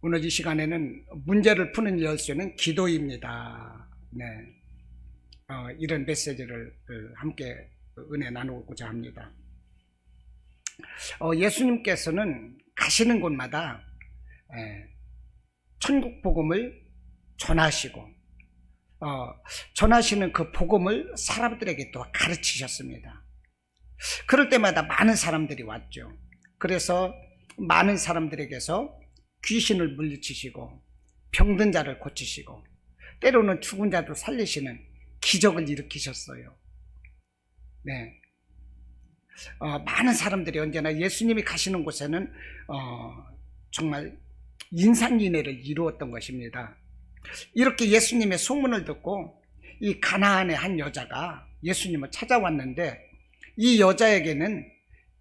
오늘 이 시간에는 문제를 푸는 열쇠는 기도입니다. 네, 이런 메시지를 함께 은혜 나누고자 합니다. 예수님께서는 가시는 곳마다 천국 복음을 전하시고 전하시는 그 복음을 사람들에게 또 가르치셨습니다. 그럴 때마다 많은 사람들이 왔죠. 그래서 많은 사람들에게서 귀신을 물리치시고 병든 자를 고치시고 때로는 죽은 자도 살리시는 기적을 일으키셨어요. 네, 많은 사람들이 언제나 예수님이 가시는 곳에는 정말 인산인해를 이루었던 것입니다. 이렇게 예수님의 소문을 듣고 이 가나안의 한 여자가 예수님을 찾아왔는데, 이 여자에게는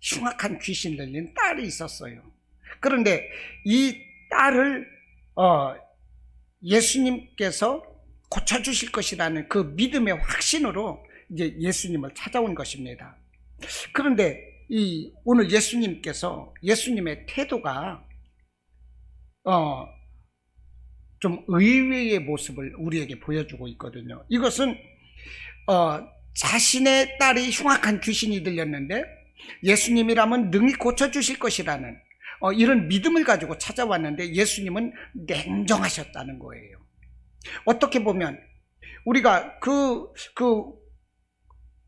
흉악한 귀신 들린 딸이 있었어요. 그런데 이 딸을 예수님께서 고쳐주실 것이라는 그 믿음의 확신으로 이제 예수님을 찾아온 것입니다. 그런데 오늘 예수님의 태도가 좀 의외의 모습을 우리에게 보여주고 있거든요. 이것은 자신의 딸이 흉악한 귀신이 들렸는데 예수님이라면 능히 고쳐주실 것이라는 이런 믿음을 가지고 찾아왔는데 예수님은 냉정하셨다는 거예요. 어떻게 보면 우리가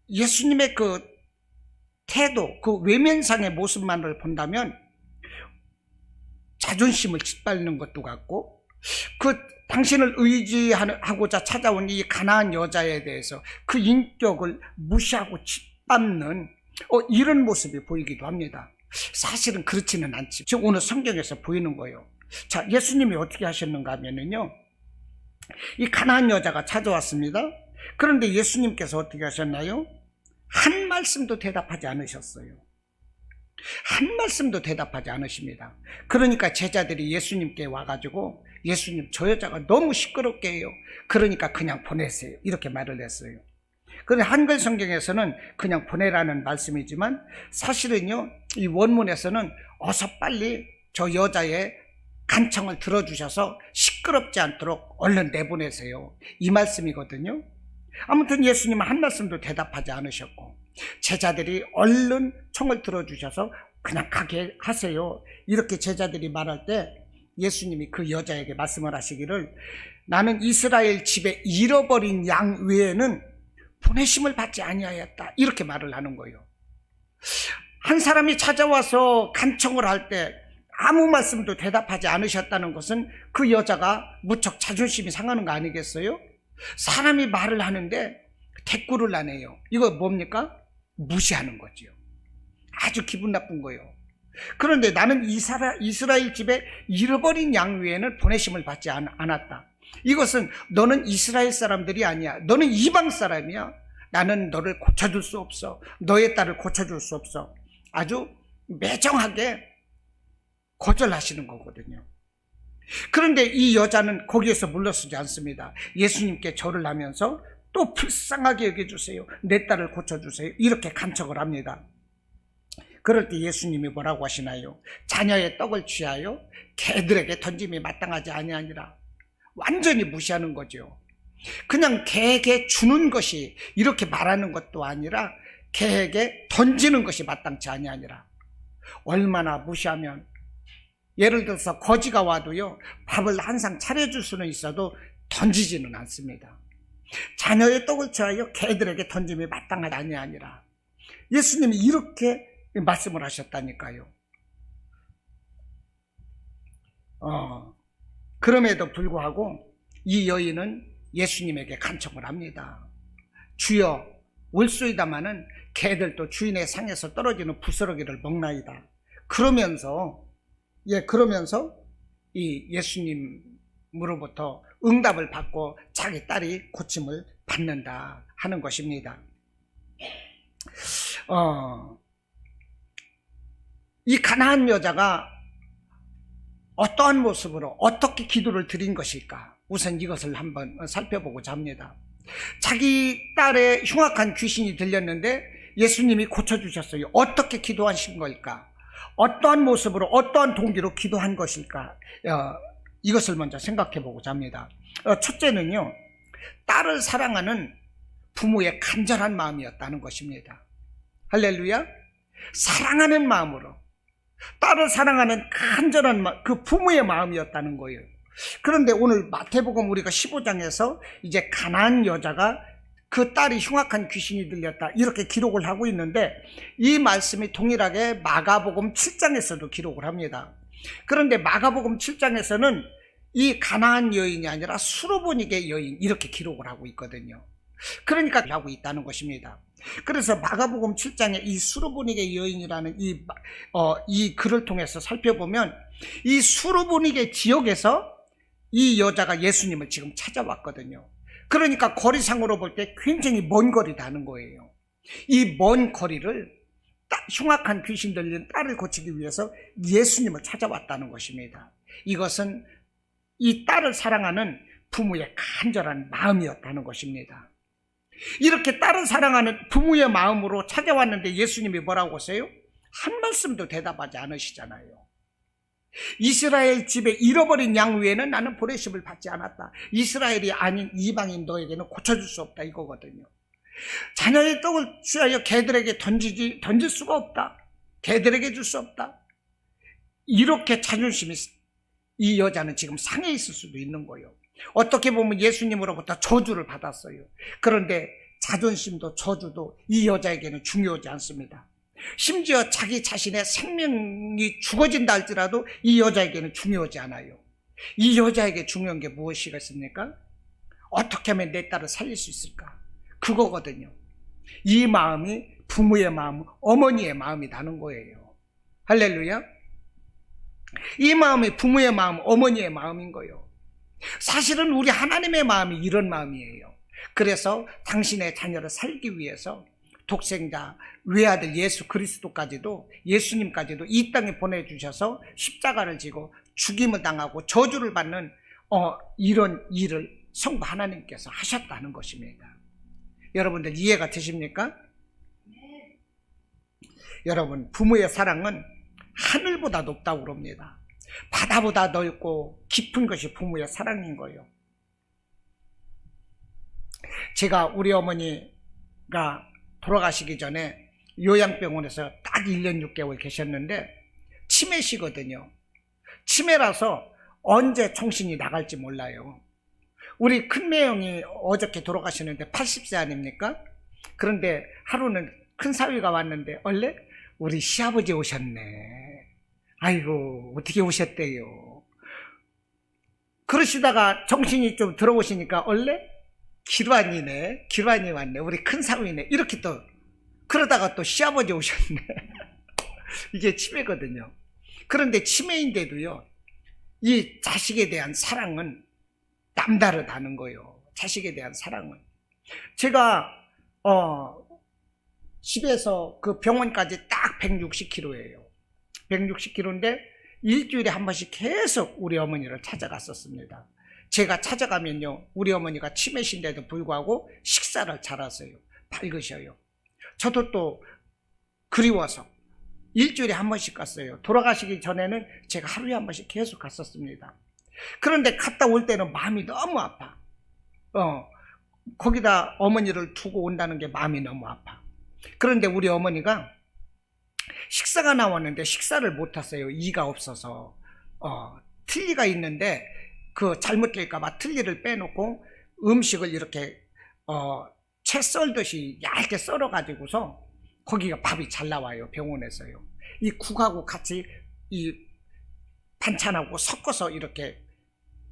예수님의 그 태도, 그 외면상의 모습만을 본다면 자존심을 짓밟는 것도 같고, 당신을 의지하고자 찾아온 이 가나안 여자에 대해서 그 인격을 무시하고 짓밟는 이런 모습이 보이기도 합니다. 사실은 그렇지는 않지. 지금 오늘 성경에서 보이는 거예요. 자, 예수님이 어떻게 하셨는가 하면은요, 이 가나안 여자가 찾아왔습니다. 그런데 예수님께서 어떻게 하셨나요? 한 말씀도 대답하지 않으셨어요. 한 말씀도 대답하지 않으십니다. 그러니까 제자들이 예수님께 와가지고, 예수님, 저 여자가 너무 시끄럽게 해요. 그러니까 그냥 보내세요. 이렇게 말을 했어요. 그런데 한글 성경에서는 그냥 보내라는 말씀이지만, 사실은요, 이 원문에서는 어서 빨리 저 여자의 간청을 들어주셔서 시끄럽지 않도록 얼른 내보내세요, 이 말씀이거든요. 아무튼 예수님은 한 말씀도 대답하지 않으셨고, 제자들이 얼른 청을 들어주셔서 그냥 가게 하세요, 이렇게 제자들이 말할 때 예수님이 그 여자에게 말씀을 하시기를, 나는 이스라엘 집에 잃어버린 양 외에는 보내심을 받지 아니하였다, 이렇게 말을 하는 거예요. 한 사람이 찾아와서 간청을 할 때 아무 말씀도 대답하지 않으셨다는 것은 그 여자가 무척 자존심이 상하는 거 아니겠어요? 사람이 말을 하는데 대꾸를 안 해요. 이거 뭡니까? 무시하는 거지요. 아주 기분 나쁜 거예요. 그런데 나는 이스라엘 집에 잃어버린 양 외에는 보내심을 받지 않았다. 이것은 너는 이스라엘 사람들이 아니야. 너는 이방 사람이야. 나는 너를 고쳐줄 수 없어. 너의 딸을 고쳐줄 수 없어. 아주 매정하게 거절하시는 거거든요. 그런데 이 여자는 거기에서 물러서지 않습니다. 예수님께 절을 하면서 또 불쌍하게 여겨주세요, 내 딸을 고쳐주세요, 이렇게 간청을 합니다. 그럴 때 예수님이 뭐라고 하시나요? 자녀의 떡을 취하여 개들에게 던짐이 마땅하지 아니하니라. 완전히 무시하는 거죠. 그냥 개에게 주는 것이, 이렇게 말하는 것도 아니라 개에게 던지는 것이 마땅치 아니하니라. 얼마나 무시하면, 예를 들어서 거지가 와도요, 밥을 항상 차려줄 수는 있어도 던지지는 않습니다. 자녀의 떡을 취하여 개들에게 던짐이 마땅하지 아니하니라. 예수님이 이렇게 말씀을 하셨다니까요. 그럼에도 불구하고 이 여인은 예수님에게 간청을 합니다. 주여, 올소이다마는 개들도 주인의 상에서 떨어지는 부스러기를 먹나이다. 그러면서 이 예수님으로부터 응답을 받고 자기 딸이 고침을 받는다 하는 것입니다. 이 가나안 여자가 어떠한 모습으로 어떻게 기도를 드린 것일까? 우선 이것을 한번 살펴보고자 합니다. 자기 딸의 흉악한 귀신이 들렸는데 예수님이 고쳐주셨어요. 어떻게 기도하신 걸까? 어떠한 모습으로, 어떠한 동기로 기도한 것일까? 이것을 먼저 생각해 보고자 합니다. 첫째는요, 딸을 사랑하는 부모의 간절한 마음이었다는 것입니다. 할렐루야. 사랑하는 마음으로, 딸을 사랑하는 간절한 그 부모의 마음이었다는 거예요. 그런데 오늘 마태복음 우리가 15장에서 이제 가나안 여자가 그 딸이 흉악한 귀신이 들렸다 이렇게 기록을 하고 있는데, 이 말씀이 동일하게 마가복음 7장에서도 기록을 합니다. 그런데 마가복음 7장에서는 이 가나안 여인이 아니라 수르보니게 여인 이렇게 기록을 하고 있거든요. 그러니까 하고 있다는 것입니다. 그래서 마가복음 7장에 이 수르보니게 여인이라는 이 글을 통해서 살펴보면, 이 수르보니게 지역에서 이 여자가 예수님을 지금 찾아왔거든요. 그러니까 거리상으로 볼 때 굉장히 먼 거리라는 거예요. 이 먼 거리를 흉악한 귀신 들린 딸을 고치기 위해서 예수님을 찾아왔다는 것입니다. 이것은 이 딸을 사랑하는 부모의 간절한 마음이었다는 것입니다. 이렇게 딸을 사랑하는 부모의 마음으로 찾아왔는데 예수님이 뭐라고 하세요? 한 말씀도 대답하지 않으시잖아요. 이스라엘 집에 잃어버린 양 외에는 나는 보내심을 받지 않았다. 이스라엘이 아닌 이방인 너에게는 고쳐줄 수 없다 이거거든요. 자녀의 떡을 취하여 개들에게 던질 수가 없다. 개들에게 줄 수 없다. 이렇게 자존심이, 이 여자는 지금 상해 있을 수도 있는 거예요. 어떻게 보면 예수님으로부터 저주를 받았어요. 그런데 자존심도 저주도 이 여자에게는 중요하지 않습니다. 심지어 자기 자신의 생명이 죽어진다 할지라도 이 여자에게는 중요하지 않아요. 이 여자에게 중요한 게 무엇이겠습니까? 어떻게 하면 내 딸을 살릴 수 있을까? 그거거든요. 이 마음이 부모의 마음, 어머니의 마음이라는 거예요. 할렐루야. 이 마음이 부모의 마음, 어머니의 마음인 거예요. 사실은 우리 하나님의 마음이 이런 마음이에요. 그래서 당신의 자녀를 살기 위해서 독생자 외아들 예수 그리스도까지도, 예수님까지도 이 땅에 보내주셔서 십자가를 지고 죽임을 당하고 저주를 받는 이런 일을 성부 하나님께서 하셨다는 것입니다. 여러분들 이해가 되십니까? 여러분, 부모의 사랑은 하늘보다 높다고 그럽니다. 바다보다 넓고 깊은 것이 부모의 사랑인 거예요. 제가 우리 어머니가 돌아가시기 전에 요양병원에서 딱 1년 6개월 계셨는데 치매시거든요. 치매라서 언제 정신이 나갈지 몰라요. 우리 큰매형이 어저께 돌아가시는데 80세 아닙니까? 그런데 하루는 큰사위가 왔는데 원래 우리 시아버지 오셨네. 아이고 어떻게 오셨대요. 그러시다가 정신이 좀 들어오시니까 원래 기란이네, 기란이 왔네, 우리 큰사위네, 이렇게 또 그러다가 또 시아버지 오셨네. 이게 치매거든요. 그런데 치매인데도요, 이 자식에 대한 사랑은 남다르다는 거예요. 자식에 대한 사랑은. 제가 집에서 그 병원까지 딱 160km예요. 160km인데 일주일에 한 번씩 계속 우리 어머니를 찾아갔었습니다. 제가 찾아가면요, 우리 어머니가 치매신데도 불구하고 식사를 잘하세요. 밝으셔요. 저도 또 그리워서 일주일에 한 번씩 갔어요. 돌아가시기 전에는 제가 하루에 한 번씩 계속 갔었습니다. 그런데 갔다 올 때는 마음이 너무 아파. 거기다 어머니를 두고 온다는 게 마음이 너무 아파. 그런데 우리 어머니가 식사가 나왔는데 식사를 못 하세요. 이가 없어서. 틀니가 있는데 그 잘못될까봐 틀니를 빼놓고 음식을 이렇게 채 썰듯이 얇게 썰어가지고서 거기가 밥이 잘 나와요. 병원에서요. 이 국하고 같이 이 반찬하고 섞어서 이렇게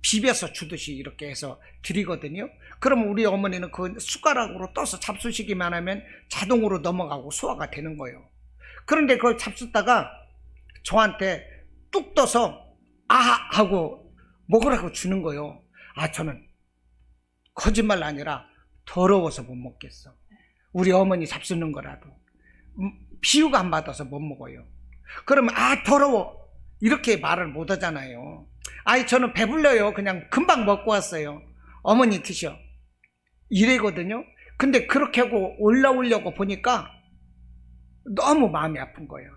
비벼서 주듯이 이렇게 해서 드리거든요. 그러면 우리 어머니는 그 숟가락으로 떠서 잡수시기만 하면 자동으로 넘어가고 소화가 되는 거예요. 그런데 그걸 잡수다가 저한테 뚝 떠서 아하 하고 먹으라고 주는 거예요. 저는 거짓말 아니라 더러워서 못 먹겠어. 우리 어머니 잡수는 거라도 비유가 안 받아서 못 먹어요. 그러면 더러워 이렇게 말을 못 하잖아요. 저는 배불러요. 그냥 금방 먹고 왔어요. 어머니 드셔 이래거든요. 근데 그렇게 하고 올라오려고 보니까 너무 마음이 아픈 거예요.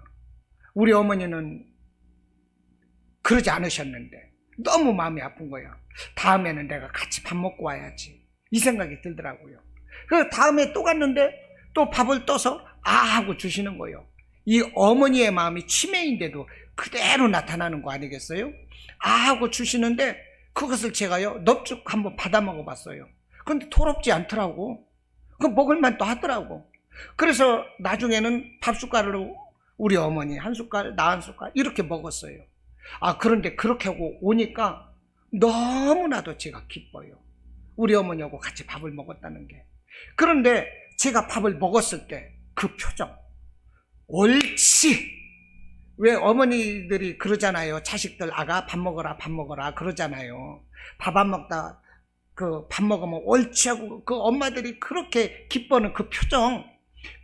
우리 어머니는 그러지 않으셨는데 너무 마음이 아픈 거야. 다음에는 내가 같이 밥 먹고 와야지, 이 생각이 들더라고요. 그래서 다음에 또 갔는데 또 밥을 떠서 하고 주시는 거예요. 이 어머니의 마음이 치매인데도 그대로 나타나는 거 아니겠어요? 하고 주시는데 그것을 제가요 넙죽 한번 받아 먹어봤어요. 근데 더럽지 않더라고. 그 먹을만 또 하더라고. 그래서 나중에는 밥 숟가락으로 우리 어머니 한 숟갈, 나 한 숟갈 이렇게 먹었어요. 그런데 그렇게 하고 오니까 너무나도 제가 기뻐요. 우리 어머니하고 같이 밥을 먹었다는 게. 그런데 제가 밥을 먹었을 때 그 표정, 옳지. 왜 어머니들이 그러잖아요. 자식들 아가 밥 먹어라 밥 먹어라 그러잖아요. 밥 안 먹다 밥 먹으면 옳지 하고 그 엄마들이 그렇게 기뻐하는 그 표정,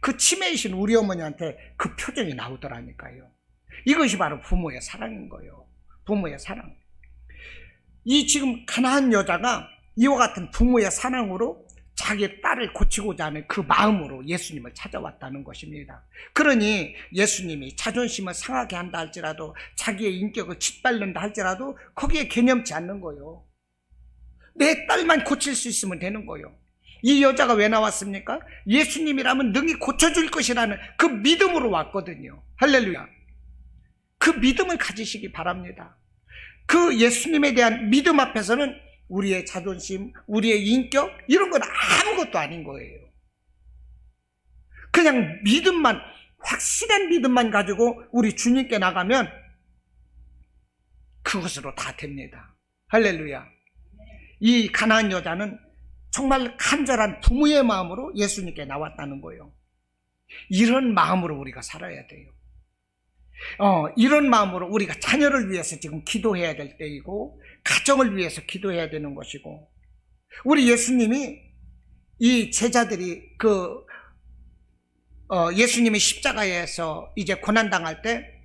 그 치매이신 우리 어머니한테 그 표정이 나오더라니까요. 이것이 바로 부모의 사랑인 거예요. 부모의 사랑. 이 지금 가난한 여자가 이와 같은 부모의 사랑으로 자기 딸을 고치고자 하는 그 마음으로 예수님을 찾아왔다는 것입니다. 그러니 예수님이 자존심을 상하게 한다 할지라도, 자기의 인격을 짓밟는다 할지라도 거기에 개념치 않는 거예요. 내 딸만 고칠 수 있으면 되는 거예요. 이 여자가 왜 나왔습니까? 예수님이라면 능히 고쳐줄 것이라는 그 믿음으로 왔거든요. 할렐루야. 그 믿음을 가지시기 바랍니다. 그 예수님에 대한 믿음 앞에서는 우리의 자존심, 우리의 인격 이런 건 아무것도 아닌 거예요. 그냥 믿음만, 확실한 믿음만 가지고 우리 주님께 나가면 그것으로 다 됩니다. 할렐루야. 이 가난한 여자는 정말 간절한 부모의 마음으로 예수님께 나왔다는 거예요. 이런 마음으로 우리가 살아야 돼요. 이런 마음으로 우리가 자녀를 위해서 지금 기도해야 될 때이고, 가정을 위해서 기도해야 되는 것이고, 우리 예수님이 이 제자들이 예수님이 십자가에서 이제 고난당할 때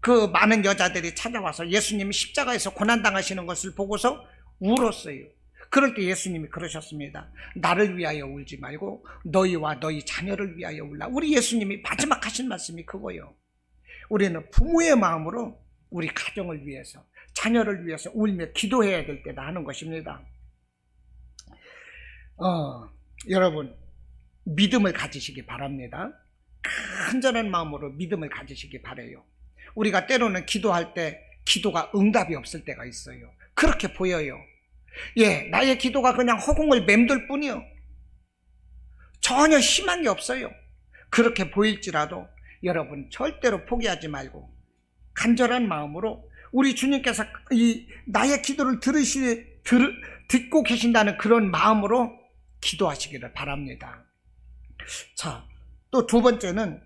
그 많은 여자들이 찾아와서 예수님이 십자가에서 고난당하시는 것을 보고서 울었어요. 그럴 때 예수님이 그러셨습니다. 나를 위하여 울지 말고 너희와 너희 자녀를 위하여 울라. 우리 예수님이 마지막 하신 말씀이 그거예요. 우리는 부모의 마음으로 우리 가정을 위해서, 자녀를 위해서 울며 기도해야 될 때다 하는 것입니다. 여러분, 믿음을 가지시기 바랍니다. 간절한 마음으로 믿음을 가지시기 바라요. 우리가 때로는 기도할 때 기도가 응답이 없을 때가 있어요. 그렇게 보여요. 나의 기도가 그냥 허공을 맴돌 뿐이요, 전혀 희망이 없어요. 그렇게 보일지라도 여러분 절대로 포기하지 말고 간절한 마음으로 우리 주님께서 나의 기도를 듣고 계신다는 그런 마음으로 기도하시기를 바랍니다. 자, 또 두 번째는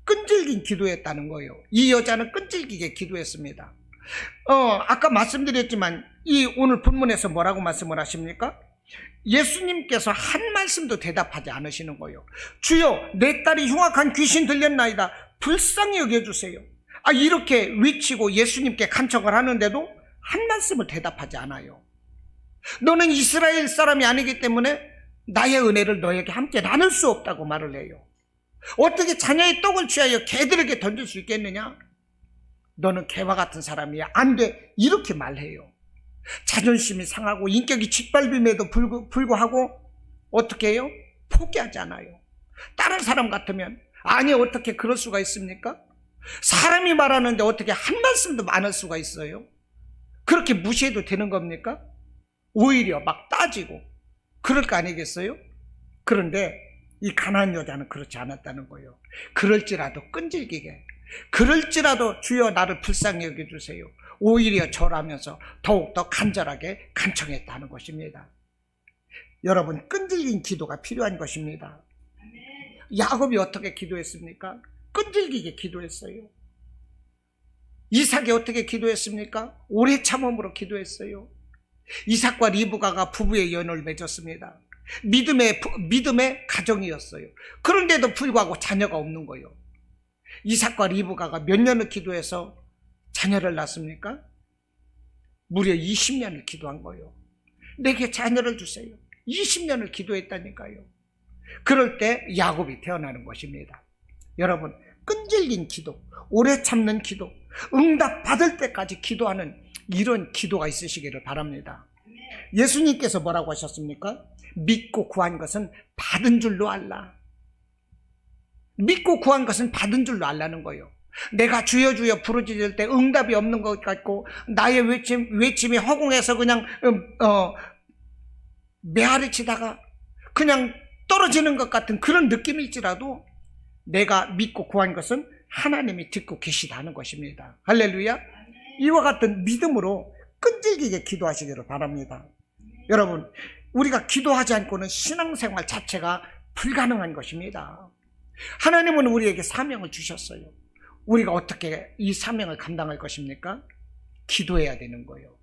끈질긴 기도했다는 거예요. 이 여자는 끈질기게 기도했습니다. 아까 말씀드렸지만 오늘 본문에서 뭐라고 말씀을 하십니까? 예수님께서 한 말씀도 대답하지 않으시는 거예요. 주여, 내 딸이 흉악한 귀신 들렸나이다, 불쌍히 여겨주세요. 이렇게 외치고 예수님께 간청을 하는데도 한 말씀을 대답하지 않아요. 너는 이스라엘 사람이 아니기 때문에 나의 은혜를 너에게 함께 나눌 수 없다고 말을 해요. 어떻게 자녀의 떡을 취하여 개들에게 던질 수 있겠느냐? 너는 개와 같은 사람이야, 안 돼, 이렇게 말해요. 자존심이 상하고 인격이 짓밟힘에도 불구하고 어떻게 해요? 포기하지 않아요. 다른 사람 같으면 아니 어떻게 그럴 수가 있습니까? 사람이 말하는데 어떻게 한 말씀도 안 할 수가 있어요? 그렇게 무시해도 되는 겁니까? 오히려 막 따지고 그럴 거 아니겠어요? 그런데 이 가난한 여자는 그렇지 않았다는 거예요. 그럴지라도 끈질기게, 그럴지라도 주여 나를 불쌍히 여겨주세요, 오히려 절하면서 더욱더 간절하게 간청했다는 것입니다. 여러분, 끈질긴 기도가 필요한 것입니다. 야곱이 어떻게 기도했습니까? 끈질기게 기도했어요. 이삭이 어떻게 기도했습니까? 오래 참음으로 기도했어요. 이삭과 리브가가 부부의 연을 맺었습니다. 믿음의 가정이었어요. 그런데도 불구하고 자녀가 없는 거예요. 이삭과 리브가가 몇 년을 기도해서 자녀를 낳습니까? 무려 20년을 기도한 거예요. 내게 자녀를 주세요. 20년을 기도했다니까요. 그럴 때 야곱이 태어나는 것입니다. 여러분, 끈질긴 기도, 오래 참는 기도, 응답 받을 때까지 기도하는 이런 기도가 있으시기를 바랍니다. 예수님께서 뭐라고 하셨습니까? 믿고 구한 것은 받은 줄로 알라. 믿고 구한 것은 받은 줄로 알라는 거예요. 내가 주여 주여 부르짖을 때 응답이 없는 것 같고 나의 외침이 허공에서 그냥 메아리 치다가 그냥 떨어지는 것 같은 그런 느낌일지라도 내가 믿고 구한 것은 하나님이 듣고 계시다는 것입니다. 할렐루야. 이와 같은 믿음으로 끈질기게 기도하시기를 바랍니다. 여러분, 우리가 기도하지 않고는 신앙생활 자체가 불가능한 것입니다. 하나님은 우리에게 사명을 주셨어요. 우리가 어떻게 이 사명을 감당할 것입니까? 기도해야 되는 거예요.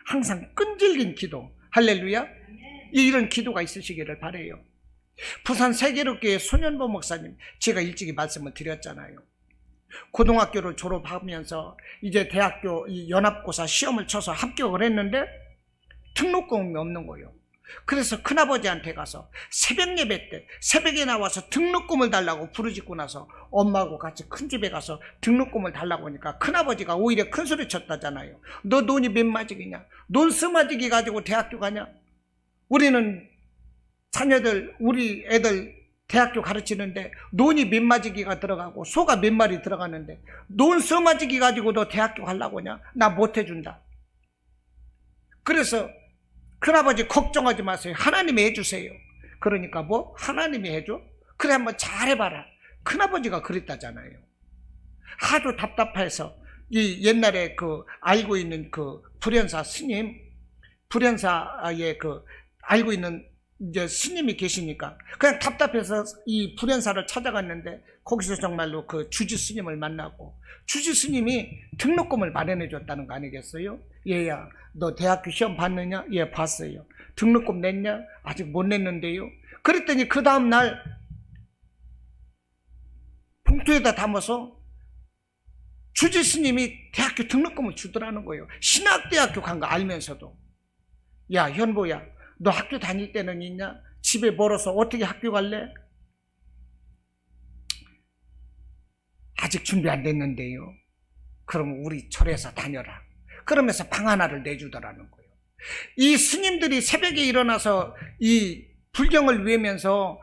항상 끈질긴 기도. 할렐루야. 이런 기도가 있으시기를 바라요. 부산 세계롭교회 손현보 목사님, 제가 일찍이 말씀을 드렸잖아요. 고등학교를 졸업하면서 이제 대학교 이 연합고사 시험을 쳐서 합격을 했는데 등록금이 없는 거예요. 그래서 큰아버지한테 가서 새벽 예배 때 새벽에 나와서 등록금을 달라고 부르짖고 나서 엄마하고 같이 큰 집에 가서 등록금을 달라고 하니까 큰아버지가 오히려 큰 소리 쳤다잖아요. 너 돈이 몇 마지기냐? 돈 스마지기 가지고 대학교 가냐? 우리는 자녀들, 우리 애들 대학교 가르치는데 논이 몇 마지기가 들어가고 소가 몇 마리 들어가는데 논 스마지기 가지고 너 대학교 가려고 하냐? 나 못 해준다. 그래서 큰아버지 걱정하지 마세요. 하나님이 해주세요. 그러니까 뭐? 하나님이 해줘? 그래 한번 잘해봐라. 큰아버지가 그랬다잖아요. 하도 답답해서 이 옛날에 그 알고 있는 그 불연사 스님, 불연사의 그 알고 있는 이제 스님이 계시니까 그냥 답답해서 이 불연사를 찾아갔는데 거기서 정말로 그 주지 스님을 만나고 주지 스님이 등록금을 마련해 줬다는 거 아니겠어요? 얘야, 너 대학교 시험 봤느냐? 예, 봤어요. 등록금 냈냐? 아직 못 냈는데요. 그랬더니 그 다음날 봉투에다 담아서 주지 스님이 대학교 등록금을 주더라는 거예요. 신학대학교 간 거 알면서도. 야, 현보야, 너 학교 다닐 때는 있냐? 집에 멀어서 어떻게 학교 갈래? 아직 준비 안 됐는데요. 그럼 우리 절에서 다녀라. 그러면서 방 하나를 내주더라는 거예요. 이 스님들이 새벽에 일어나서 이 불경을 외우면서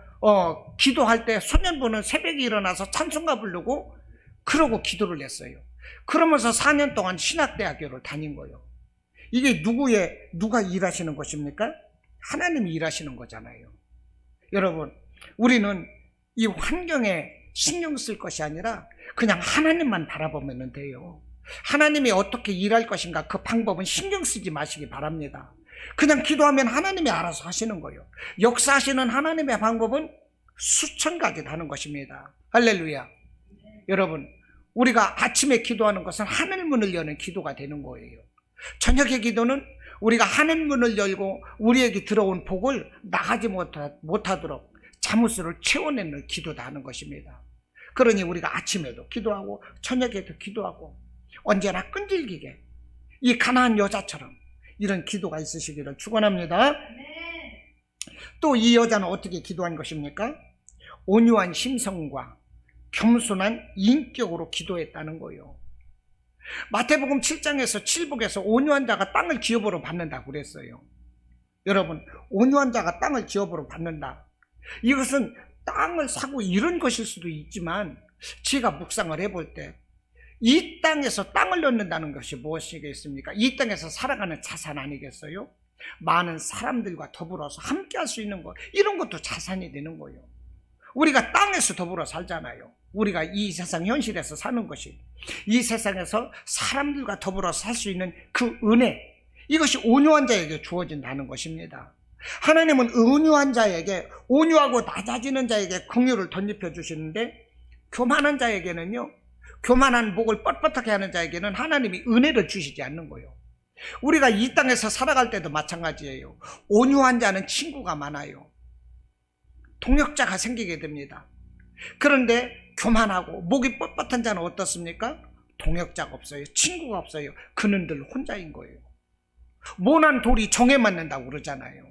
기도할 때 소년부는 새벽에 일어나서 찬송가 부르고 그러고 기도를 했어요. 그러면서 4년 동안 신학대학교를 다닌 거예요. 이게 누가 일하시는 것입니까? 하나님이 일하시는 거잖아요. 여러분, 우리는 이 환경에 신경 쓸 것이 아니라 그냥 하나님만 바라보면 돼요. 하나님이 어떻게 일할 것인가 그 방법은 신경 쓰지 마시기 바랍니다. 그냥 기도하면 하나님이 알아서 하시는 거예요. 역사하시는 하나님의 방법은 수천 가지 다는 것입니다. 할렐루야. 여러분, 우리가 아침에 기도하는 것은 하늘문을 여는 기도가 되는 거예요. 저녁의 기도는 우리가 하늘문을 열고 우리에게 들어온 복을 나가지 못하도록 자물쇠를 채워내는 기도다 하는 것입니다. 그러니 우리가 아침에도 기도하고 저녁에도 기도하고 언제나 끈질기게 이 가나안 여자처럼 이런 기도가 있으시기를 축원합니다. 또 이 여자는 어떻게 기도한 것입니까? 온유한 심성과 겸손한 인격으로 기도했다는 거예요. 마태복음 7장에서 7복에서 온유한 자가 땅을 기업으로 받는다고 그랬어요. 여러분, 온유한 자가 땅을 기업으로 받는다. 이것은 땅을 사고 이런 것일 수도 있지만 제가 묵상을 해볼 때 이 땅에서 땅을 얻는다는 것이 무엇이겠습니까? 이 땅에서 살아가는 자산 아니겠어요? 많은 사람들과 더불어서 함께 할 수 있는 것, 이런 것도 자산이 되는 거예요. 우리가 땅에서 더불어 살잖아요. 우리가 이 세상 현실에서 사는 것이, 이 세상에서 사람들과 더불어 살 수 있는 그 은혜, 이것이 온유한 자에게 주어진다는 것입니다. 하나님은 온유한 자에게, 온유하고 낮아지는 자에게 긍휼을 덧입혀 주시는데, 교만한 자에게는요, 교만한 목을 뻣뻣하게 하는 자에게는 하나님이 은혜를 주시지 않는 거예요. 우리가 이 땅에서 살아갈 때도 마찬가지예요. 온유한 자는 친구가 많아요. 동역자가 생기게 됩니다. 그런데 교만하고 목이 뻣뻣한 자는 어떻습니까? 동역자가 없어요. 친구가 없어요. 그는 늘 혼자인 거예요. 모난 돌이 정에 맞는다고 그러잖아요.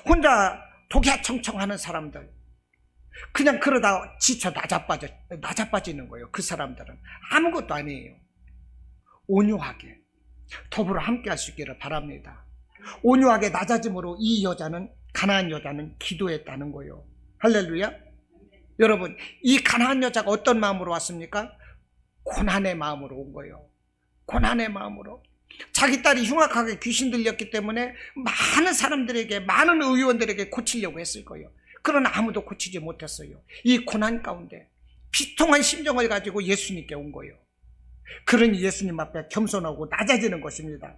혼자 독야청청하는 사람들, 그냥 그러다 지쳐 낮아빠지는 거예요. 그 사람들은 아무것도 아니에요. 온유하게, 더불어 함께 할 수 있기를 바랍니다. 온유하게 낮아짐으로 이 여자는, 가나안 여자는 기도했다는 거예요. 할렐루야. 여러분, 이 가나안 여자가 어떤 마음으로 왔습니까? 고난의 마음으로 온 거예요. 고난의 마음으로. 자기 딸이 흉악하게 귀신 들렸기 때문에 많은 사람들에게, 많은 의원들에게 고치려고 했을 거예요. 그러나 아무도 고치지 못했어요. 이 고난 가운데 비통한 심정을 가지고 예수님께 온 거예요. 그러니 예수님 앞에 겸손하고 낮아지는 것입니다.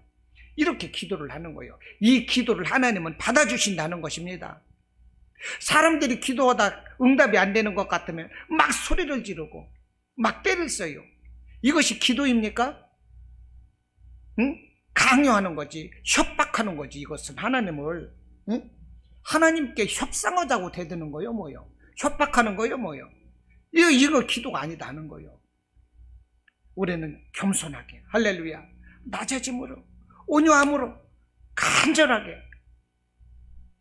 이렇게 기도를 하는 거예요. 이 기도를 하나님은 받아주신다는 것입니다. 사람들이 기도하다 응답이 안 되는 것 같으면 막 소리를 지르고 막 때를 써요. 이것이 기도입니까? 응? 강요하는 거지, 협박하는 거지. 이것은 하나님을, 응? 하나님께 협상하자고 대드는 거요, 뭐요? 협박하는 거요, 뭐요? 이거 기도가 아니다는 거요. 우리는 겸손하게, 할렐루야, 낮아짐으로, 온유함으로, 간절하게,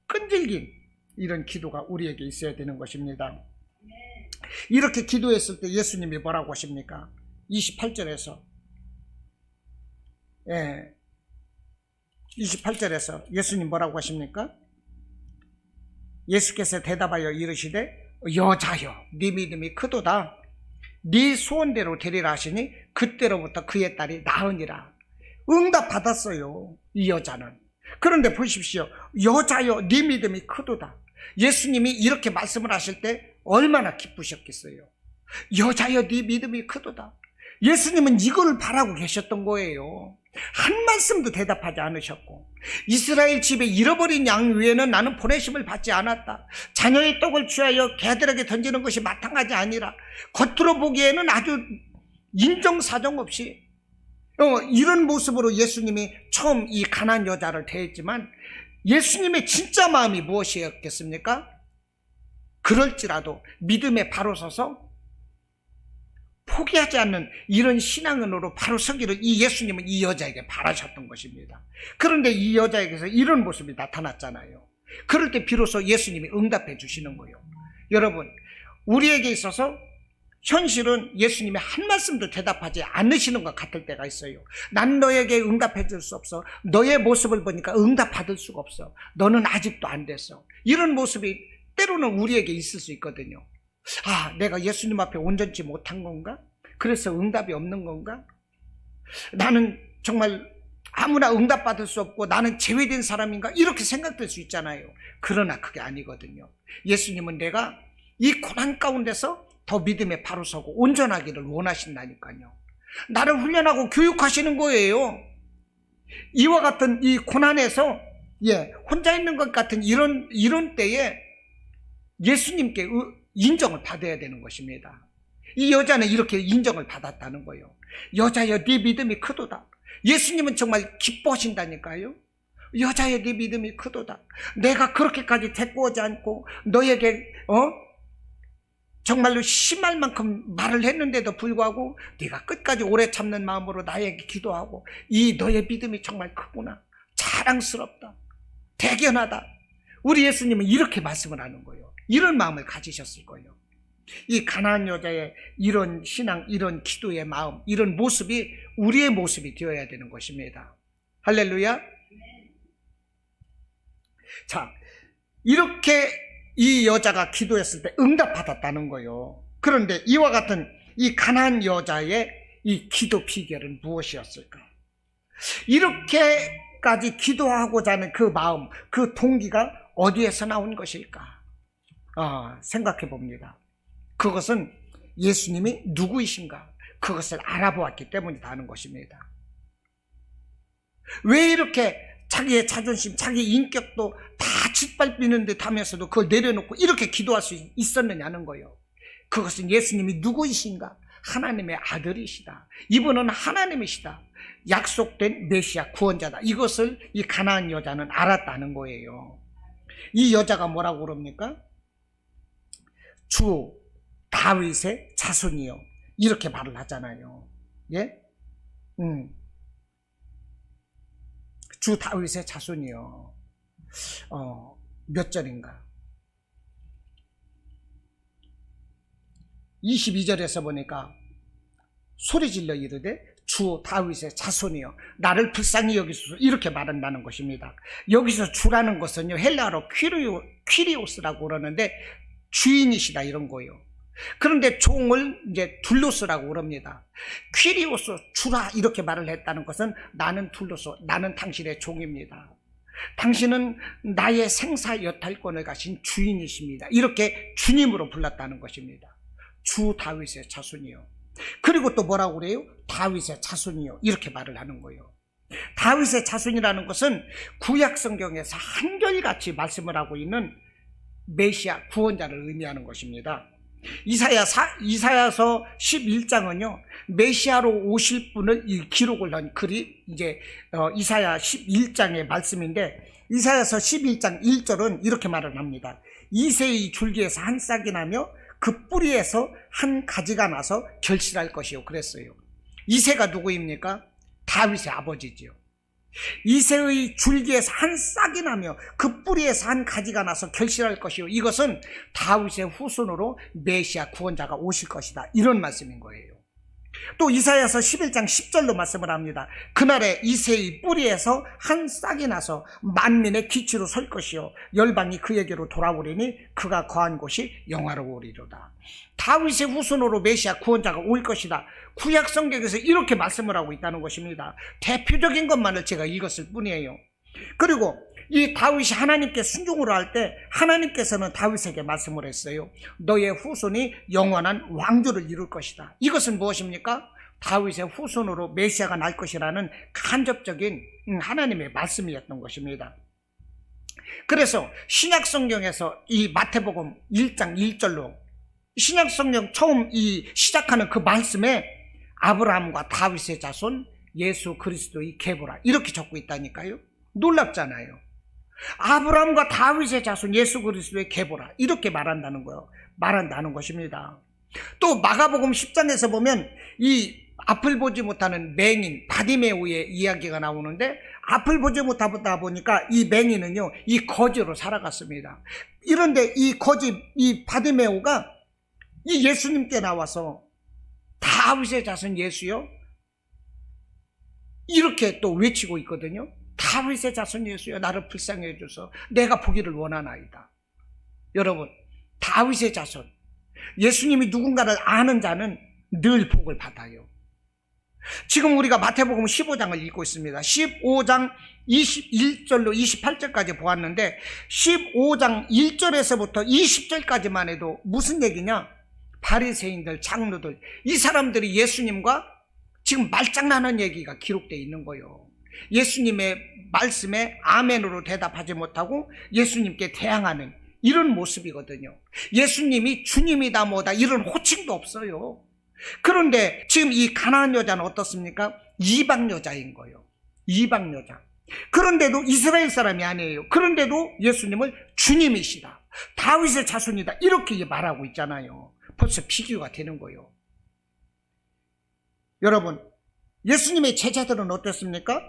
끈질긴 이런 기도가 우리에게 있어야 되는 것입니다. 이렇게 기도했을 때 예수님이 뭐라고 하십니까? 28절에서 28절에서 예수님 뭐라고 하십니까? 예수께서 대답하여 이르시되 여자여 네 믿음이 크도다. 네 소원대로 되리라 하시니 그때로부터 그의 딸이 나으니라. 응답 받았어요, 이 여자는. 그런데 보십시오. 여자여 네 믿음이 크도다. 예수님이 이렇게 말씀을 하실 때 얼마나 기쁘셨겠어요. 여자여 네 믿음이 크도다. 예수님은 이걸 바라고 계셨던 거예요. 한 말씀도 대답하지 않으셨고, 이스라엘 집에 잃어버린 양 외에는 나는 보내심을 받지 않았다. 자녀의 떡을 취하여 개들에게 던지는 것이 마땅하지 아니라, 겉으로 보기에는 아주 인정사정 없이 이런 모습으로 예수님이 처음 이 가난안 여자를 대했지만, 예수님의 진짜 마음이 무엇이었겠습니까? 그럴지라도 믿음에 바로 서서 포기하지 않는 이런 신앙으로 바로 서기를 이 예수님은 이 여자에게 바라셨던 것입니다. 그런데 이 여자에게서 이런 모습이 나타났잖아요. 그럴 때 비로소 예수님이 응답해 주시는 거예요. 여러분, 우리에게 있어서 현실은 예수님이 한 말씀도 대답하지 않으시는 것 같을 때가 있어요. 난 너에게 응답해 줄 수 없어. 너의 모습을 보니까 응답 받을 수가 없어. 너는 아직도 안 됐어. 이런 모습이 때로는 우리에게 있을 수 있거든요. 아, 내가 예수님 앞에 온전치 못한 건가? 그래서 응답이 없는 건가? 나는 정말 아무나 응답 받을 수 없고 나는 제외된 사람인가? 이렇게 생각될 수 있잖아요. 그러나 그게 아니거든요. 예수님은 내가 이 고난 가운데서 더 믿음에 바로 서고 온전하기를 원하신다니까요. 나를 훈련하고 교육하시는 거예요. 이와 같은 이 고난에서 혼자 있는 것 같은 이런 때에 예수님께 인정을 받아야 되는 것입니다. 이 여자는 이렇게 인정을 받았다는 거예요. 여자여 네 믿음이 크도다. 예수님은 정말 기뻐하신다니까요. 여자여 네 믿음이 크도다. 내가 그렇게까지 데리고 않고 너에게 정말로 심할 만큼 말을 했는데도 불구하고 네가 끝까지 오래 참는 마음으로 나에게 기도하고 이 너의 믿음이 정말 크구나. 자랑스럽다. 대견하다. 우리 예수님은 이렇게 말씀을 하는 거예요. 이런 마음을 가지셨을 거예요. 이 가난안 여자의 이런 신앙, 이런 기도의 마음, 이런 모습이 우리의 모습이 되어야 되는 것입니다. 할렐루야. 자, 이렇게 이 여자가 기도했을 때 응답받았다는 거예요. 그런데 이와 같은 이 가난안 여자의 이 기도 비결은 무엇이었을까? 이렇게까지 기도하고자 하는 그 마음, 그 동기가 어디에서 나온 것일까? 생각해 봅니다. 그것은 예수님이 누구이신가? 그것을 알아보았기 때문이다 하는 것입니다. 왜 이렇게 자기의 자존심, 자기 인격도 다 짓밟히는 듯 하면서도 그걸 내려놓고 이렇게 기도할 수 있었느냐는 거예요. 그것은 예수님이 누구이신가? 하나님의 아들이시다. 이분은 하나님이시다. 약속된 메시아 구원자다. 이것을 이 가나안 여자는 알았다는 거예요. 이 여자가 뭐라고 그럽니까? 주 다윗의 자손이요. 이렇게 말을 하잖아요. 예? 주 다윗의 자손이요. 몇 절인가? 22절에서 보니까 소리질러 이르되 주 다윗의 자손이여 나를 불쌍히 여기소서, 이렇게 말한다는 것입니다. 여기서 주라는 것은요, 헬라어로 퀴리오스라고 그러는데 주인이시다 이런 거예요. 그런데 종을 이제 둘로스라고 그럽니다. 퀴리오스, 주라, 이렇게 말을 했다는 것은 나는 둘로스, 나는 당신의 종입니다. 당신은 나의 생사 여탈권을 가신 주인이십니다. 이렇게 주님으로 불렀다는 것입니다. 주 다윗의 자손이요. 그리고 또 뭐라고 그래요? 다윗의 자손이요, 이렇게 말을 하는 거예요. 다윗의 자손이라는 것은 구약 성경에서 한결같이 말씀을 하고 있는 메시아 구원자를 의미하는 것입니다. 이사야서 11장은요 메시아로 오실 분을 기록을 한 글이 이제 이사야 11장의 말씀인데, 이사야서 11장 1절은 이렇게 말을 합니다. 이새의 줄기에서 한 싹이 나며 그 뿌리에서 한 가지가 나서 결실할 것이요, 그랬어요. 이새가 누구입니까? 다윗의 아버지지요. 이새의 줄기에서 한 싹이 나며 그 뿌리에서 한 가지가 나서 결실할 것이요, 이것은 다윗의 후손으로 메시아 구원자가 오실 것이다, 이런 말씀인 거예요. 또 이사야서 11장 10절로 말씀을 합니다. 그날에 이새의 뿌리에서 한 싹이 나서 만민의 기치로 설 것이요 열방이 그에게로 돌아오리니 그가 거한 곳이 영화로우리로다. 다윗의 후손으로 메시아 구원자가 올 것이다. 구약 성경에서 이렇게 말씀을 하고 있다는 것입니다. 대표적인 것만을 제가 읽었을 뿐이에요. 그리고 이 다윗이 하나님께 순종을 할 때 하나님께서는 다윗에게 말씀을 했어요. 너의 후손이 영원한 왕조를 이룰 것이다. 이것은 무엇입니까? 다윗의 후손으로 메시아가 날 것이라는 간접적인 하나님의 말씀이었던 것입니다. 그래서 신약성경에서 이 마태복음 1장 1절로 신약성경 처음 시작하는 그 말씀에 아브라함과 다윗의 자손 예수 그리스도의 계보라, 이렇게 적고 있다니까요. 놀랍잖아요. 아브라함과 다윗의 자손 예수 그리스도의 계보라, 이렇게 말한다는 것입니다. 또 마가복음 10장에서 보면 이 앞을 보지 못하는 맹인 바디메오의 이야기가 나오는데, 앞을 보지 못하다 보니까 이 맹인은요 이 거지로 살아갔습니다. 이런데 이 거지, 이 바디메오가 이 예수님께 나와서 다윗의 자손 예수요, 이렇게 또 외치고 있거든요. 다윗의 자손 예수여 나를 불쌍히 해줘서 내가 보기를 원하나이다. 여러분, 다윗의 자손, 예수님이 누군가를 아는 자는 늘 복을 받아요. 지금 우리가 마태복음 15장을 읽고 있습니다. 15장 21절로 28절까지 보았는데 15장 1절에서부터 20절까지만 해도 무슨 얘기냐? 바리새인들, 장로들, 이 사람들이 예수님과 지금 말장난하는 얘기가 기록되어 있는 거예요. 예수님의 말씀에 아멘으로 대답하지 못하고 예수님께 대항하는 이런 모습이거든요. 예수님이 주님이다 뭐다 이런 호칭도 없어요. 그런데 지금 이 가나안 여자는 어떻습니까? 이방 여자인 거예요. 이방 여자. 그런데도 이스라엘 사람이 아니에요. 그런데도 예수님을 주님이시다, 다윗의 자손이다, 이렇게 말하고 있잖아요. 벌써 비교가 되는 거예요. 여러분, 예수님의 제자들은 어떻습니까?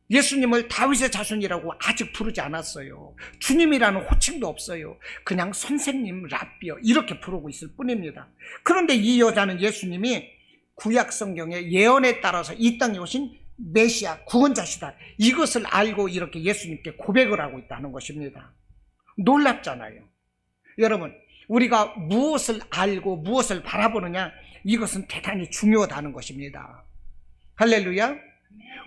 예수님을 다윗의 자손이라고 아직 부르지 않았어요. 주님이라는 호칭도 없어요. 그냥 선생님, 랍비요, 이렇게 부르고 있을 뿐입니다. 그런데 이 여자는 예수님이 구약 성경의 예언에 따라서 이 땅에 오신 메시아 구원자시다, 이것을 알고 이렇게 예수님께 고백을 하고 있다는 것입니다. 놀랍잖아요. 여러분, 우리가 무엇을 알고 무엇을 바라보느냐, 이것은 대단히 중요하다는 것입니다. 할렐루야.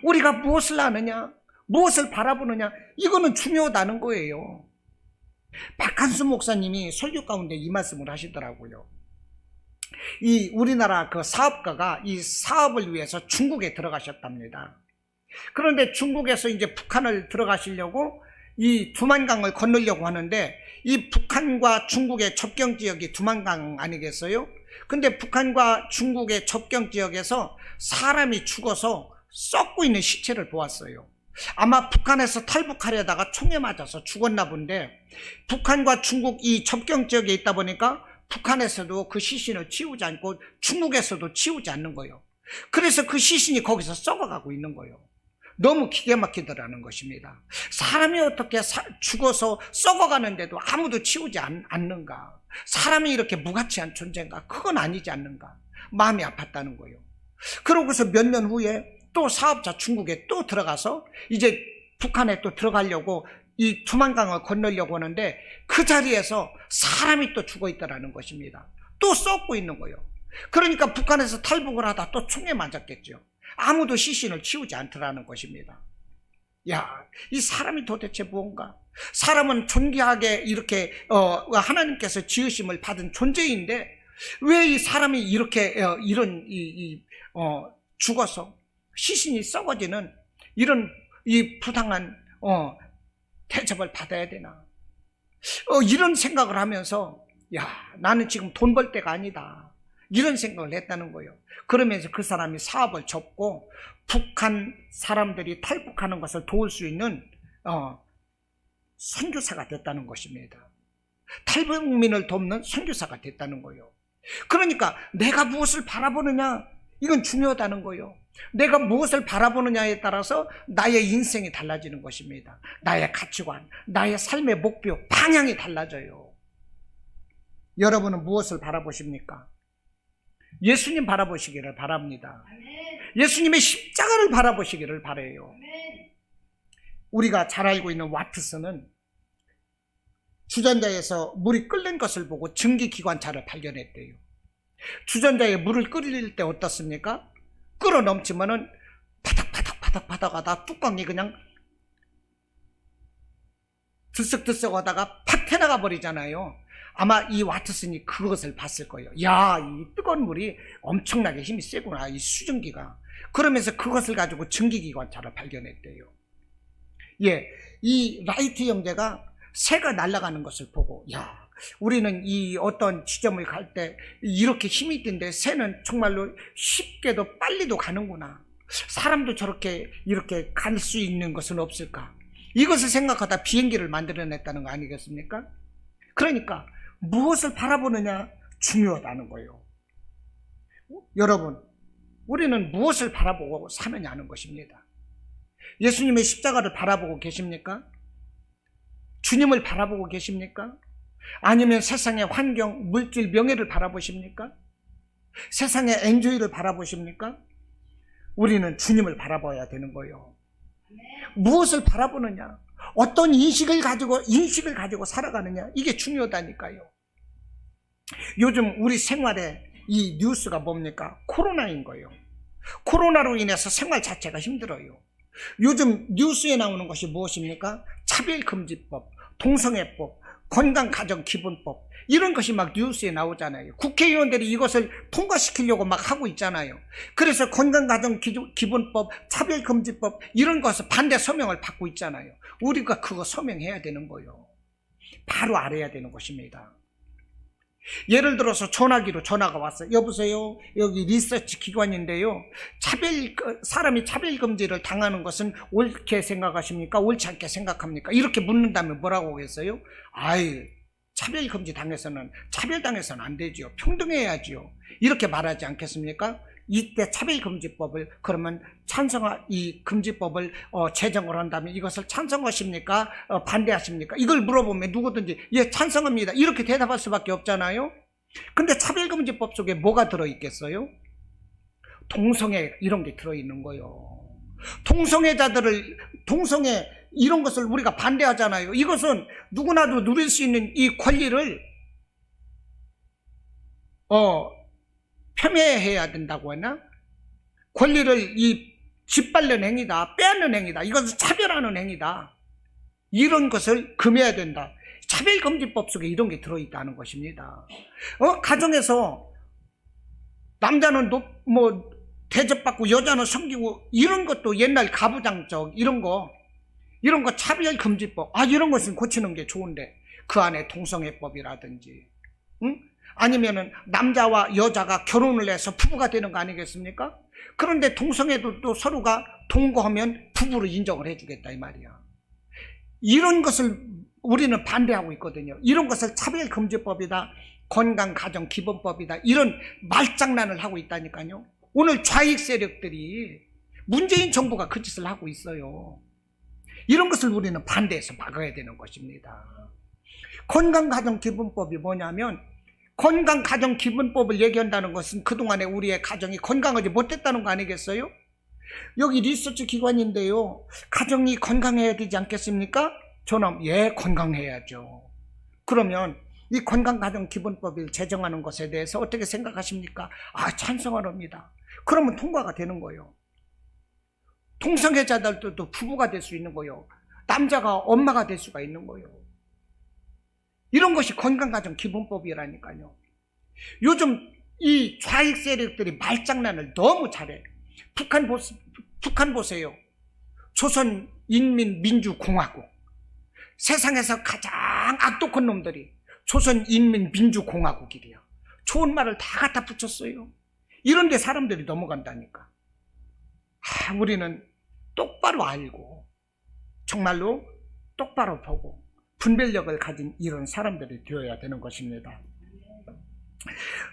우리가 무엇을 아느냐, 무엇을 바라보느냐, 이거는 중요하다는 거예요. 박한수 목사님이 설교 가운데 이 말씀을 하시더라고요. 이 우리나라 그 사업가가 이 사업을 위해서 중국에 들어가셨답니다. 그런데 중국에서 이제 북한을 들어가시려고 이 두만강을 건너려고 하는데, 이 북한과 중국의 접경 지역이 두만강 아니겠어요? 근데 북한과 중국의 접경 지역에서 사람이 죽어서 썩고 있는 시체를 보았어요. 아마 북한에서 탈북하려다가 총에 맞아서 죽었나 본데, 북한과 중국 이 접경 지역에 있다 보니까 북한에서도 그 시신을 치우지 않고 중국에서도 치우지 않는 거예요. 그래서 그 시신이 거기서 썩어가고 있는 거예요. 너무 기가 막히더라는 것입니다. 사람이 어떻게 죽어서 썩어가는데도 아무도 치우지 않는가? 사람이 이렇게 무가치한 존재인가? 그건 아니지 않는가? 마음이 아팠다는 거예요. 그러고서 몇 년 후에 또 사업자 중국에 또 들어가서 이제 북한에 또 들어가려고 이 두만강을 건너려고 하는데 그 자리에서 사람이 또 죽어 있다라는 것입니다. 또 썩고 있는 거예요. 그러니까 북한에서 탈북을 하다 또 총에 맞았겠죠. 아무도 시신을 치우지 않더라는 것입니다. 야, 이 사람이 도대체 무언가? 사람은 존귀하게 이렇게 하나님께서 지으심을 받은 존재인데 왜 이 사람이 이렇게 이런 죽어서 시신이 썩어지는 이런 이 부당한 대접을 받아야 되나? 이런 생각을 하면서 야, 나는 지금 돈 벌 때가 아니다. 이런 생각을 했다는 거예요. 그러면서 그 사람이 사업을 접고 북한 사람들이 탈북하는 것을 도울 수 있는 선교사가 됐다는 것입니다. 탈북민을 돕는 선교사가 됐다는 거예요. 그러니까 내가 무엇을 바라보느냐, 이건 중요하다는 거예요. 내가 무엇을 바라보느냐에 따라서 나의 인생이 달라지는 것입니다. 나의 가치관, 나의 삶의 목표, 방향이 달라져요. 여러분은 무엇을 바라보십니까? 예수님 바라보시기를 바랍니다. 예수님의 십자가를 바라보시기를 바라요. 우리가 잘 알고 있는 와트슨은 주전자에서 물이 끓는 것을 보고 증기기관차를 발견했대요. 주전자에 물을 끓일 때 어떻습니까? 끓어 넘치면은 바닥바닥 하다 뚜껑이 그냥 들썩들썩 하다가 팍 튀어나가 버리잖아요. 아마 이 와트슨이 그것을 봤을 거예요. 야, 이 뜨거운 물이 엄청나게 힘이 세구나, 이 수증기가. 그러면서 그것을 가지고 증기기관차를 발견했대요. 예, 이 라이트 형제가 새가 날아가는 것을 보고, 야, 우리는 이 어떤 지점을 갈 때 이렇게 힘이 있던데 새는 정말로 쉽게도 빨리도 가는구나. 사람도 저렇게 이렇게 갈 수 있는 것은 없을까? 이것을 생각하다 비행기를 만들어냈다는 거 아니겠습니까? 그러니까 무엇을 바라보느냐 중요하다는 거예요. 여러분, 우리는 무엇을 바라보고 사느냐 하는 것입니다. 예수님의 십자가를 바라보고 계십니까? 주님을 바라보고 계십니까? 아니면 세상의 환경, 물질, 명예를 바라보십니까? 세상의 엔조이를 바라보십니까? 우리는 주님을 바라봐야 되는 거예요. 무엇을 바라보느냐, 어떤 인식을 가지고 살아가느냐, 이게 중요하다니까요. 요즘 우리 생활에 이 뉴스가 뭡니까? 코로나인 거예요. 코로나로 인해서 생활 자체가 힘들어요. 요즘 뉴스에 나오는 것이 무엇입니까? 차별금지법, 동성애법, 건강가정기본법, 이런 것이 막 뉴스에 나오잖아요. 국회의원들이 이것을 통과시키려고 막 하고 있잖아요. 그래서 건강가정기본법, 차별금지법, 이런 것을 반대 서명을 받고 있잖아요. 우리가 그거 서명해야 되는 거예요. 바로 알아야 되는 것입니다. 예를 들어서 전화기로 전화가 왔어요. 여보세요, 여기 리서치 기관인데요, 사람이 차별금지를 당하는 것은 옳게 생각하십니까? 옳지 않게 생각합니까? 이렇게 묻는다면 뭐라고 하겠어요? 아이, 차별금지 차별당해서는 안 되죠. 평등해야지요. 이렇게 말하지 않겠습니까? 이때 차별금지법을, 그러면 이 금지법을 제정을 한다면 이것을 찬성하십니까? 반대하십니까? 이걸 물어보면 누구든지 예, 찬성합니다, 이렇게 대답할 수밖에 없잖아요. 근데 차별금지법 속에 뭐가 들어있겠어요? 동성애, 이런 게 들어있는 거예요. 동성애 이런 것을 우리가 반대하잖아요. 이것은 누구나도 누릴 수 있는 이 권리를 폄훼해야 된다고 하나? 권리를 짓밟는 행위다, 빼앗는 행위다, 이것은 차별하는 행위다, 이런 것을 금해야 된다. 차별금지법 속에 이런 게 들어있다는 것입니다. 가정에서 남자는 대접받고 여자는 섬기고, 이런 것도 옛날 가부장적 이런 거 차별금지법, 이런 것은 고치는 게 좋은데 그 안에 동성애법이라든지, 응? 아니면은 남자와 여자가 결혼을 해서 부부가 되는 거 아니겠습니까? 그런데 동성애도 또 서로가 동거하면 부부로 인정을 해주겠다, 이 말이야. 이런 것을 우리는 반대하고 있거든요. 이런 것을 차별금지법이다, 건강가정기본법이다, 이런 말장난을 하고 있다니까요. 오늘 좌익 세력들이, 문재인 정부가 그 짓을 하고 있어요. 이런 것을 우리는 반대해서 막아야 되는 것입니다. 건강가정기본법이 뭐냐면 건강 가정 기본법을 얘기한다는 것은 그동안에 우리의 가정이 건강하지 못했다는 거 아니겠어요? 여기 리서치 기관인데요, 가정이 건강해야 되지 않겠습니까? 저는 예, 건강해야죠. 그러면 이 건강가정 기본법을 제정하는 것에 대해서 어떻게 생각하십니까? 찬성합니다. 그러면 통과가 되는 거예요. 동성애자들도 부부가 될 수 있는 거예요. 남자가 엄마가 될 수가 있는 거예요. 이런 것이 건강가정 기본법이라니까요. 요즘 이 좌익 세력들이 말장난을 너무 잘해. 북한 보세요. 조선인민민주공화국. 세상에서 가장 악독한 놈들이 조선인민민주공화국이래요. 좋은 말을 다 갖다 붙였어요. 이런데 사람들이 넘어간다니까. 우리는 똑바로 알고 정말로 똑바로 보고 분별력을 가진 이런 사람들이 되어야 되는 것입니다.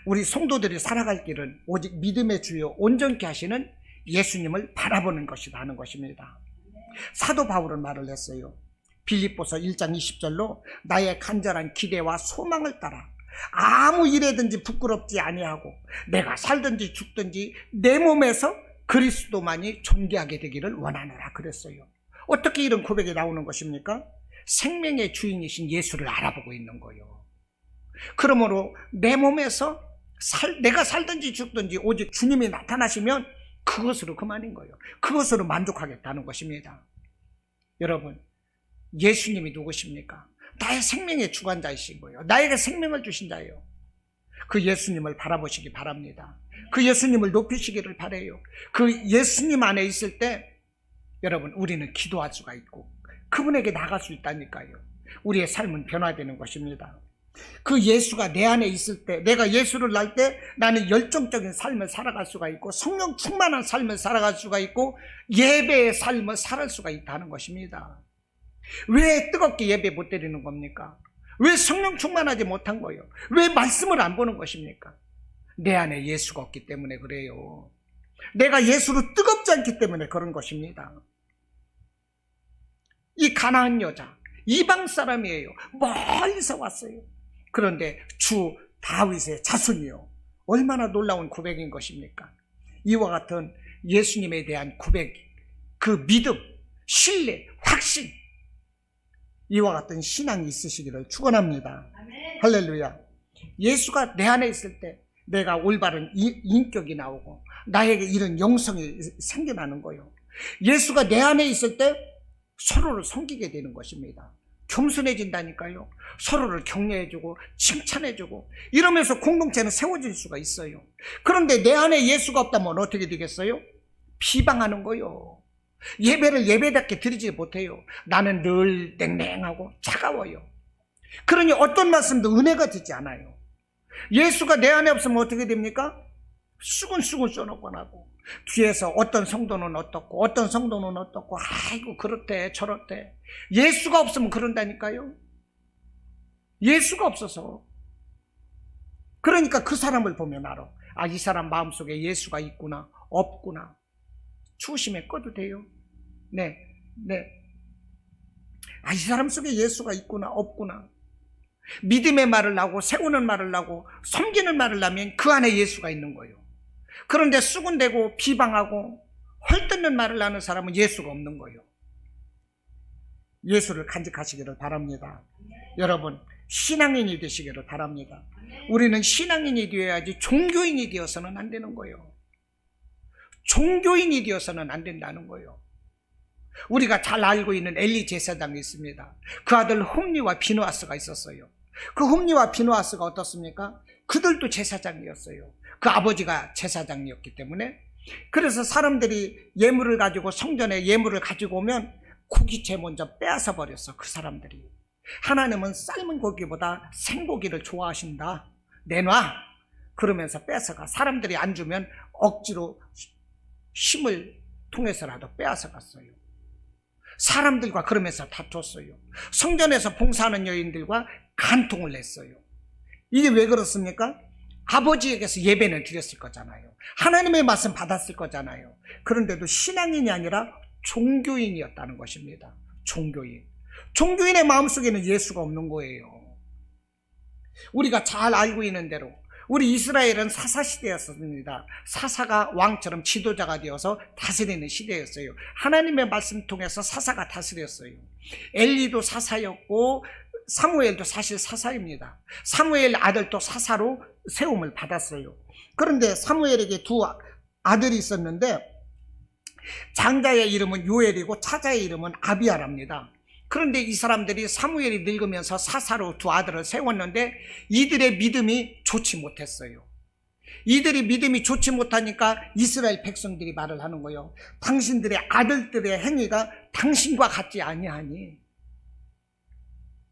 우리 성도들이 살아갈 길은 오직 믿음의 주요 온전케 하시는 예수님을 바라보는 것이다 하는 것입니다. 사도 바울은 말을 했어요. 빌립보서 1장 20절로 나의 간절한 기대와 소망을 따라 아무 일에든지 부끄럽지 아니하고 내가 살든지 죽든지 내 몸에서 그리스도만이 존귀하게 되기를 원하노라 그랬어요. 어떻게 이런 고백이 나오는 것입니까? 생명의 주인이신 예수를 알아보고 있는 거예요. 그러므로 내 몸에서 내가 살든지 죽든지 오직 주님이 나타나시면 그것으로 그만인 거예요. 그것으로 만족하겠다는 것입니다. 여러분, 예수님이 누구십니까? 나의 생명의 주관자이신 거예요. 나에게 생명을 주신 자예요. 그 예수님을 바라보시기 바랍니다. 그 예수님을 높이시기를 바라요. 그 예수님 안에 있을 때 여러분, 우리는 기도할 수가 있고 그분에게 나갈 수 있다니까요. 우리의 삶은 변화되는 것입니다. 그 예수가 내 안에 있을 때, 내가 예수를 날 때 나는 열정적인 삶을 살아갈 수가 있고 성령 충만한 삶을 살아갈 수가 있고 예배의 삶을 살아갈 수가 있다는 것입니다. 왜 뜨겁게 예배 못 드리는 겁니까? 왜 성령 충만하지 못한 거예요? 왜 말씀을 안 보는 것입니까? 내 안에 예수가 없기 때문에 그래요. 내가 예수로 뜨겁지 않기 때문에 그런 것입니다. 이 가나안 여자, 이방 사람이에요. 멀리서 왔어요. 그런데 주 다윗의 자손이요. 얼마나 놀라운 고백인 것입니까? 이와 같은 예수님에 대한 고백, 그 믿음, 신뢰, 확신, 이와 같은 신앙이 있으시기를 축원합니다. 할렐루야. 예수가 내 안에 있을 때 내가 올바른 인격이 나오고 나에게 이런 영성이 생겨나는 거예요. 예수가 내 안에 있을 때 서로를 섬기게 되는 것입니다. 겸손해진다니까요. 서로를 격려해주고 칭찬해주고 이러면서 공동체는 세워질 수가 있어요. 그런데 내 안에 예수가 없다면 어떻게 되겠어요? 비방하는 거요. 예배를 예배답게 드리지 못해요. 나는 늘 냉랭하고 차가워요. 그러니 어떤 말씀도 은혜가 되지 않아요. 예수가 내 안에 없으면 어떻게 됩니까? 수근수근 써놓곤 하고 뒤에서 어떤 성도는 어떻고 어떤 성도는 어떻고 아이고 그렇대 저렇대. 예수가 없으면 그런다니까요. 예수가 없어서. 그러니까 그 사람을 보면 알아. 이 사람 마음속에 예수가 있구나 없구나. 추우시면 꺼도 돼요. 네. 이 사람 속에 예수가 있구나 없구나. 믿음의 말을 하고 세우는 말을 하고 섬기는 말을 하면 그 안에 예수가 있는 거예요. 그런데 수군대고 비방하고 헐뜯는 말을 하는 사람은 예수가 없는 거예요. 예수를 간직하시기를 바랍니다. 여러분, 신앙인이 되시기를 바랍니다. 우리는 신앙인이 되어야지 종교인이 되어서는 안 되는 거예요. 종교인이 되어서는 안 된다는 거예요. 우리가 잘 알고 있는 엘리 제사장이 있습니다. 그 아들 홈리와 비누아스가 있었어요. 그 홈리와 비누아스가 어떻습니까? 그들도 제사장이었어요. 그 아버지가 제사장이었기 때문에. 그래서 사람들이 예물을 가지고 성전에 예물을 가지고 오면 고기채 먼저 빼앗아 버렸어. 그 사람들이. 하나님은 삶은 고기보다 생고기를 좋아하신다. 내놔. 그러면서 뺏어가. 사람들이 안 주면 억지로 힘을 통해서라도 빼앗아 갔어요. 사람들과 그러면서 다퉜어요. 성전에서 봉사하는 여인들과 간통을 냈어요. 이게 왜 그렇습니까? 아버지에게서 예배는 드렸을 거잖아요. 하나님의 말씀 받았을 거잖아요. 그런데도 신앙인이 아니라 종교인이었다는 것입니다. 종교인. 종교인의 마음속에는 예수가 없는 거예요. 우리가 잘 알고 있는 대로 우리 이스라엘은 사사시대였습니다. 사사가 왕처럼 지도자가 되어서 다스리는 시대였어요. 하나님의 말씀 통해서 사사가 다스렸어요. 엘리도 사사였고 사무엘도 사실 사사입니다. 사무엘 아들도 사사로 세움을 받았어요. 그런데 사무엘에게 두 아들이 있었는데 장자의 이름은 요엘이고 차자의 이름은 아비야랍니다. 그런데 이 사람들이 사무엘이 늙으면서 사사로 두 아들을 세웠는데 이들의 믿음이 좋지 못했어요. 이들이 믿음이 좋지 못하니까 이스라엘 백성들이 말을 하는 거예요. 당신들의 아들들의 행위가 당신과 같지 아니하니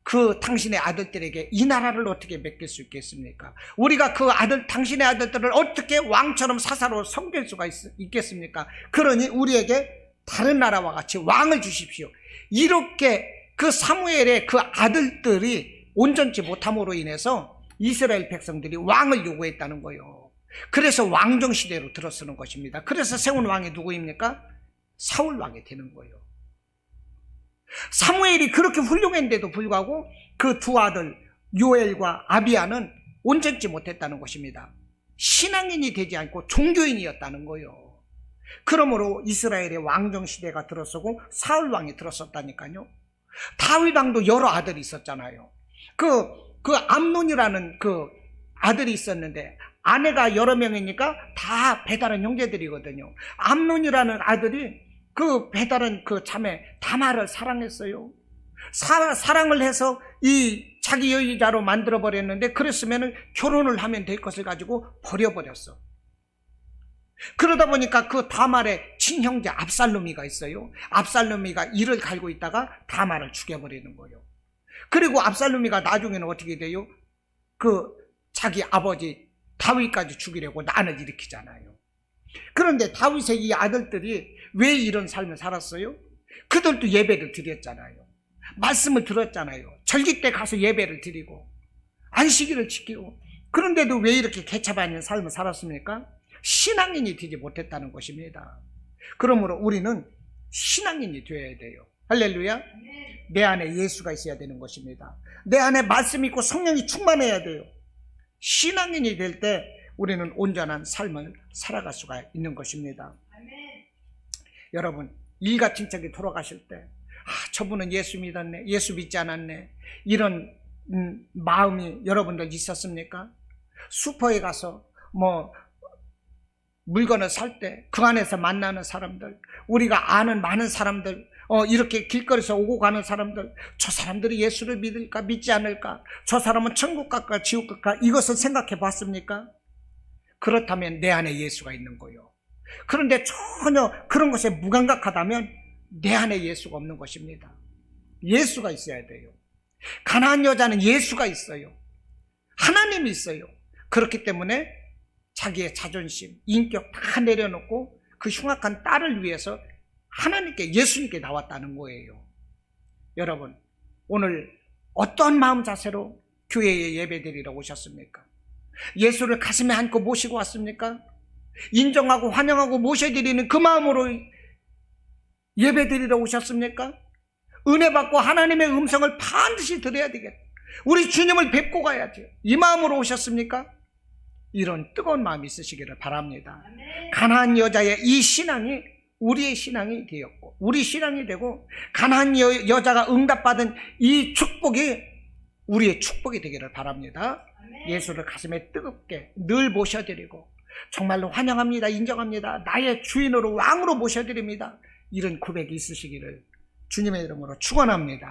그 당신의 아들들에게 이 나라를 어떻게 맡길 수 있겠습니까? 우리가 그 당신의 아들들을 어떻게 왕처럼 사사로 섬길 수가 있겠습니까? 그러니 우리에게 다른 나라와 같이 왕을 주십시오. 이렇게 그 사무엘의 그 아들들이 온전치 못함으로 인해서 이스라엘 백성들이 왕을 요구했다는 거예요. 그래서 왕정 시대로 들어서는 것입니다. 그래서 세운 왕이 누구입니까? 사울 왕이 되는 거예요. 사무엘이 그렇게 훌륭했는데도 불구하고 그 두 아들 요엘과 아비야는 온전치 못했다는 것입니다. 신앙인이 되지 않고 종교인이었다는 거예요. 그러므로 이스라엘의 왕정 시대가 들어서고 사울 왕이 들어섰다니까요. 다윗 왕도 여러 아들이 있었잖아요. 그 암논이라는 그 아들이 있었는데 아내가 여러 명이니까 다 배다른 형제들이거든요. 암논이라는 아들이 그 배다른 그 자매 다말을 사랑했어요. 사랑을 해서 이 자기 여자로 만들어 버렸는데 그랬으면 결혼을 하면 될 것을 가지고 버려버렸어. 그러다 보니까 그 다말의 친형제 압살롬이가 있어요. 압살롬이가 이를 갈고 있다가 다말을 죽여버리는 거예요. 그리고 압살롬이가 나중에는 어떻게 돼요? 그 자기 아버지 다윗까지 죽이려고 난을 일으키잖아요. 그런데 다윗의 이 아들들이 왜 이런 삶을 살았어요? 그들도 예배를 드렸잖아요. 말씀을 들었잖아요. 절기 때 가서 예배를 드리고 안식일을 지키고. 그런데도 왜 이렇게 개차반인 삶을 살았습니까? 신앙인이 되지 못했다는 것입니다. 그러므로 우리는 신앙인이 되어야 돼요. 할렐루야. 내 안에 예수가 있어야 되는 것입니다. 내 안에 말씀이 있고 성령이 충만해야 돼요. 신앙인이 될 때 우리는 온전한 삶을 살아갈 수가 있는 것입니다. 여러분, 일가칭척이 돌아가실 때 저분은 예수 믿었네, 예수 믿지 않았네, 이런 마음이 여러분들 있었습니까? 슈퍼에 가서 물건을 살 때 그 안에서 만나는 사람들, 우리가 아는 많은 사람들, 이렇게 길거리에서 오고 가는 사람들, 저 사람들이 예수를 믿을까 믿지 않을까, 저 사람은 천국 갈까 지옥 갈까, 이것을 생각해 봤습니까? 그렇다면 내 안에 예수가 있는 거예요. 그런데 전혀 그런 것에 무감각하다면 내 안에 예수가 없는 것입니다. 예수가 있어야 돼요. 가나안 여자는 예수가 있어요. 하나님이 있어요. 그렇기 때문에 자기의 자존심, 인격 다 내려놓고 그 흉악한 딸을 위해서 하나님께, 예수님께 나왔다는 거예요. 여러분, 오늘 어떤 마음 자세로 교회에 예배드리러 오셨습니까? 예수를 가슴에 안고 모시고 왔습니까? 인정하고 환영하고 모셔드리는 그 마음으로 예배드리러 오셨습니까? 은혜 받고 하나님의 음성을 반드시 들어야 되겠다. 우리 주님을 뵙고 가야죠. 이 마음으로 오셨습니까? 이런 뜨거운 마음이 있으시기를 바랍니다. 가나안 여자의 이 신앙이 우리의 신앙이 되었고, 우리 신앙이 되고, 가나안 여자가 응답받은 이 축복이 우리의 축복이 되기를 바랍니다. 예수를 가슴에 뜨겁게 늘 모셔드리고 정말로 환영합니다, 인정합니다, 나의 주인으로 왕으로 모셔드립니다, 이런 고백이 있으시기를 주님의 이름으로 축원합니다.